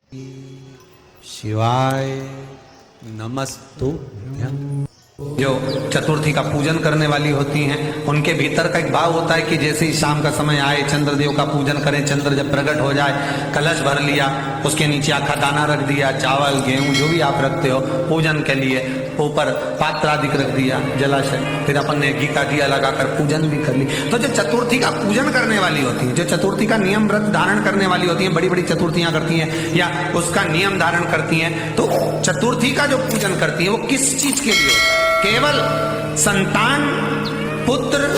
शिवाय नमस्तुभ्यं। जो चतुर्थी का पूजन करने वाली होती हैं उनके भीतर का एक भाव होता है कि जैसे ही शाम का समय आए चंद्रदेव का पूजन करें। चंद्र जब प्रकट हो जाए कलश भर लिया, उसके नीचे आखा दाना रख दिया, चावल गेहूं जो भी आप रखते हो पूजन के लिए, ऊपर पात्र आदि रख दिया जलाशय, फिर अपन ने घी का दिया लगाकर पूजन भी कर ली। तो जो चतुर्थी का पूजन करने वाली होती है, जो चतुर्थी का नियम व्रत धारण करने वाली होती है, बड़ी बड़ी चतुर्थियां करती हैं या उसका नियम धारण करती हैं, तो चतुर्थी का जो पूजन करती है वो किस चीज के लिए होता है? केवल संतान, पुत्र,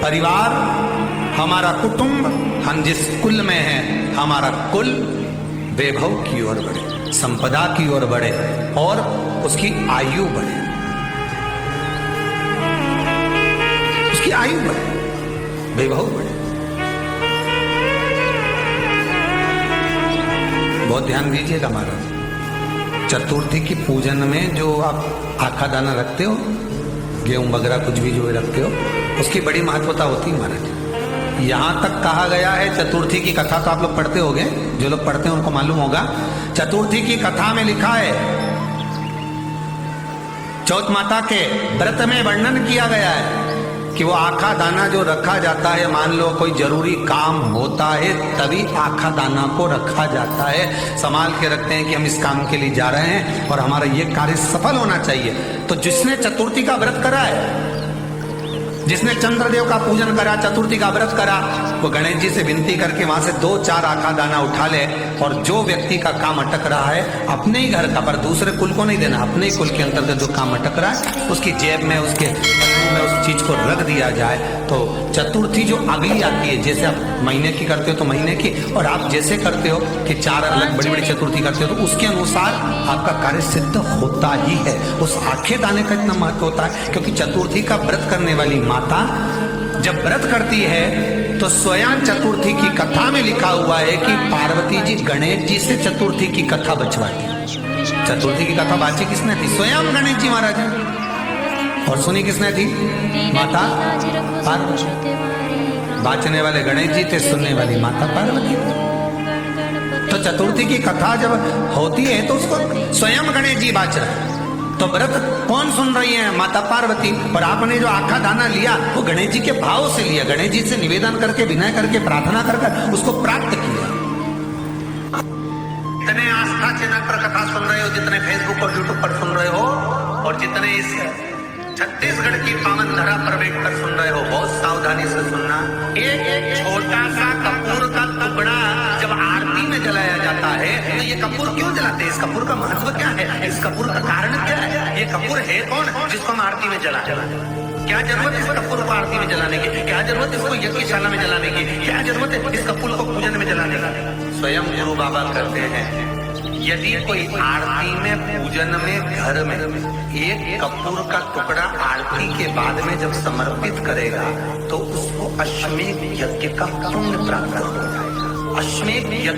परिवार, हमारा कुटुंब, हम जिस कुल में हैं हमारा कुल वैभव की ओर बढ़े, संपदा की ओर बढ़े और उसकी आयु बढ़े, उसकी आयु बढ़े, वैभव बढ़े। बहुत ध्यान दीजिएगा महाराज, चतुर्थी की पूजन में जो आप आखा दाना रखते हो, गेहूं वगैरह कुछ भी जो रखते हो, उसकी बड़ी महत्वता होती है महाराज। यहां तक कहा गया है, चतुर्थी की कथा तो आप लोग पढ़ते होंगे, जो लोग पढ़ते हैं उनको मालूम होगा। चतुर्थी की कथा में लिखा है, चौथ माता के व्रत में वर्णन किया गया है कि वो आखा दाना जो रखा जाता है, मान लो कोई जरूरी काम होता है तभी आखा दाना को रखा जाता है, संभाल के रखते हैं कि हम इस काम के लिए जा रहे हैं और हमारा ये कार्य सफल होना चाहिए। तो जिसने चतुर्थी का व्रत करा है, जिसने चंद्रदेव का पूजन करा, चतुर्थी का व्रत करा, वो गणेश जी से विनती करके वहां से 2-4 आखा दाना उठा ले और जो व्यक्ति का काम अटक रहा है अपने ही घर का, पर दूसरे कुल को नहीं देना, अपने ही कुल के अंतर्गत जो काम अटक रहा है उसकी जेब में, उसके पत्नी में उस चीज को रख दिया जाए। तो चतुर्थी जो अगली आती है, जैसे आप महीने की करते हो तो महीने की, और आप जैसे करते हो कि 4 अलग बड़ी बड़ी चतुर्थी करते हो तो उसके अनुसार आपका कार्य सिद्ध होता ही है। उस आखे दाने का इतना महत्व होता है क्योंकि चतुर्थी का व्रत करने वाली माता जब व्रत करती है तो स्वयं चतुर्थी की कथा में लिखा हुआ है कि पार्वती जी गणेश जी से चतुर्थी की कथा बचवाती। चतुर्थी की कथा बाची किसने थी? स्वयं गणेश जी महाराज। और सुनी किसने थी? माता पार्वती। बाचने वाले गणेश जी थे, सुनने वाली माता पार्वती। तो चतुर्थी की कथा जब होती है तो उसको स्वयं गणेश जी बाच रहे हैं। तो व्रत कौन सुन रही है? माता पार्वती। और आपने जो आखा दाना लिया वो गणेश जी के भाव से लिया, गणेश जी से निवेदन करके, विनय करके, प्रार्थना कर उसको प्राप्त किया। जितने आस्था चैनल पर कथा सुन रहे हो, जितने फेसबुक और यूट्यूब पर सुन रहे हो, और जितने इस छत्तीसगढ़ की पावन धरा पर बैठकर सुन रहे हो, बहुत सावधानी से सुनना। एक छोटा सा कपूर का टुकड़ा जब आरती में जलाया जाता है तो ये कपूर क्यों जलाते हैं? इस कपूर का महत्व क्या है? इस कपूर का कारण क्या है? ये कपूर है कौन जिसको हम आरती में जला? क्या जरूरत है इस कपूर को आरती में जलाने की? क्या जरूरत है इसको यज्ञशाला में जलाने की? क्या जरूरत है इस कपूर को पूजन में जलाने की? स्वयं गुरु बाबा करते हैं, यदि कोई आरती में, पूजन में, घर में एक कपूर का टुकड़ा आरती के बाद में जब समर्पित करेगा तो उसको अश्वमेध यज्ञ का पुण्य प्राप्त हो जाएगा। अश्वमेध यज्ञ